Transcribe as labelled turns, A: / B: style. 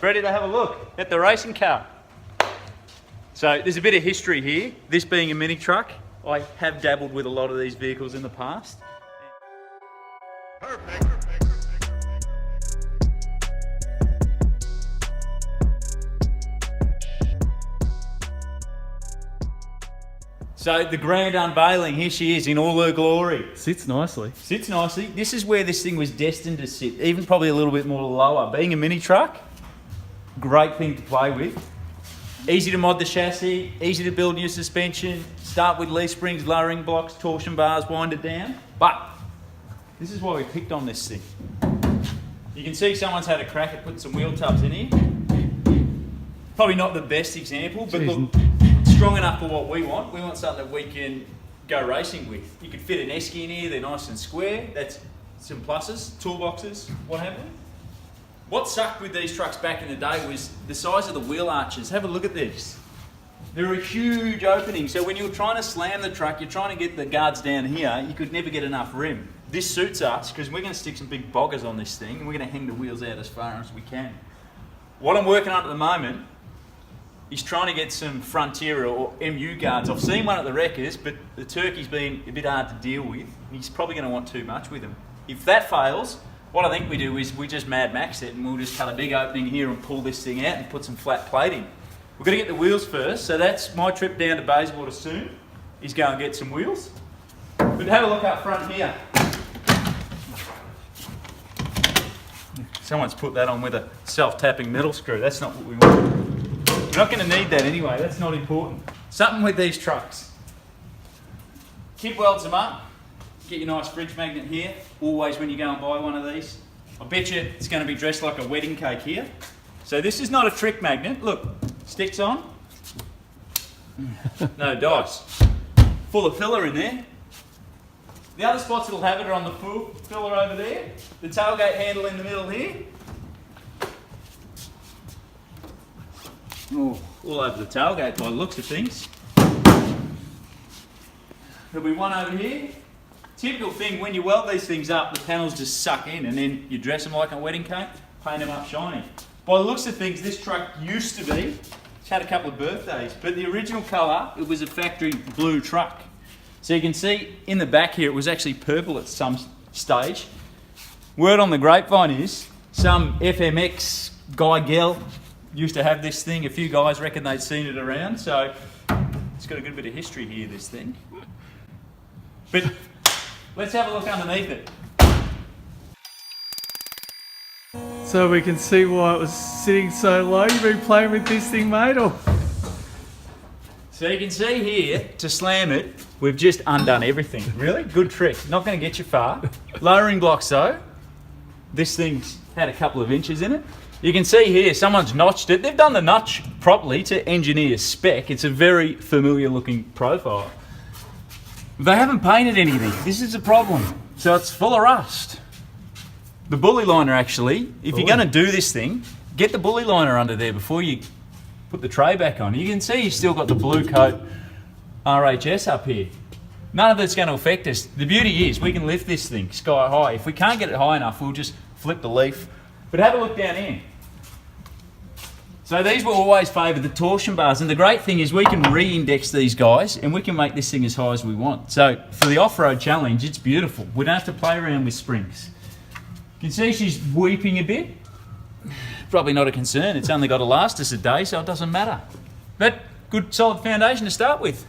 A: ready to have a look at the racing car. So there's a bit of history here. This being a mini truck, I have dabbled with a lot of these vehicles in the past.
B: Perfect.
A: So the grand unveiling, here she is in all her glory.
C: Sits nicely.
A: Sits nicely. This is where this thing was destined to sit, even probably a little bit more lower. Being a mini truck, great thing to play with. Easy to mod the chassis, easy to build new suspension, start with leaf springs, lowering blocks, torsion bars, wind it down. But this is why we picked on this thing. You can see someone's had a crack at putting some wheel tubs in here. Probably not the best example, but look, strong enough for what we want. We want something that we can go racing with. You can fit an esky in here, they're nice and square. That's some pluses, toolboxes, what have you. What sucked with these trucks back in the day was the size of the wheel arches. Have a look at these. They're a huge opening. So when you're trying to slam the truck, you're trying to get the guards down here, you could never get enough rim. This suits us because we're going to stick some big boggers on this thing and we're going to hang the wheels out as far as we can. What I'm working on at the moment is trying to get some Frontier or MU guards. I've seen one at the wreckers, but the turkey's been a bit hard to deal with. He's probably going to want too much with him. If that fails, what I think we do is we just Mad Max it and we'll just cut a big opening here and pull this thing out and put some flat plating. We've got to get the wheels first, so that's my trip down to Bayswater soon, is go and get some wheels. But have a look up front here. Someone's put that on with a self-tapping metal screw. That's not what we want. We're not going to need that anyway, that's not important. Something with these trucks. Kid welds them up. Get your nice fridge magnet here, always when you go and buy one of these. I bet you it's going to be dressed like a wedding cake here. So this is not a trick magnet. Look, sticks on. No dice. Full of filler in there. The other spots that'll have it are on the filler over there. The tailgate handle in the middle here. Oh, all over the tailgate by the looks of things. There'll be one over here. Typical thing, when you weld these things up, the panels just suck in and then you dress them like a wedding cake, paint them up shiny. By the looks of things, this truck used to be, it's had a couple of birthdays, but the original colour, it was a factory blue truck. So you can see in the back here, it was actually purple at some stage. Word on the grapevine is, some FMX guy gal used to have this thing. A few guys reckon they'd seen it around, so it's got a good bit of history here, this thing. But let's have a look underneath it.
C: So we can see why it was sitting so low. You've been playing with this thing, mate, or?
A: So you can see here, to slam it, we've just undone everything. Really? Good trick. Not going to get you far. Lowering blocks though, this thing's had a couple of inches in it. You can see here, someone's notched it. They've done the notch properly to engineer spec. It's a very familiar looking profile. They haven't painted anything. This is a problem. So it's full of rust. The bully liner actually, if you're going to do this thing, get the bully liner under there before you put the tray back on. You can see you've still got the blue coat RHS up here. None of it's going to affect us. The beauty is we can lift this thing sky high. If we can't get it high enough, we'll just flip the leaf. But have a look down here. So these will always favour the torsion bars, and the great thing is we can re-index these guys and we can make this thing as high as we want. So for the off-road challenge, it's beautiful. We don't have to play around with springs. You can see she's weeping a bit. Probably not a concern, it's only got to last us a day, so it doesn't matter. But good solid foundation to start with.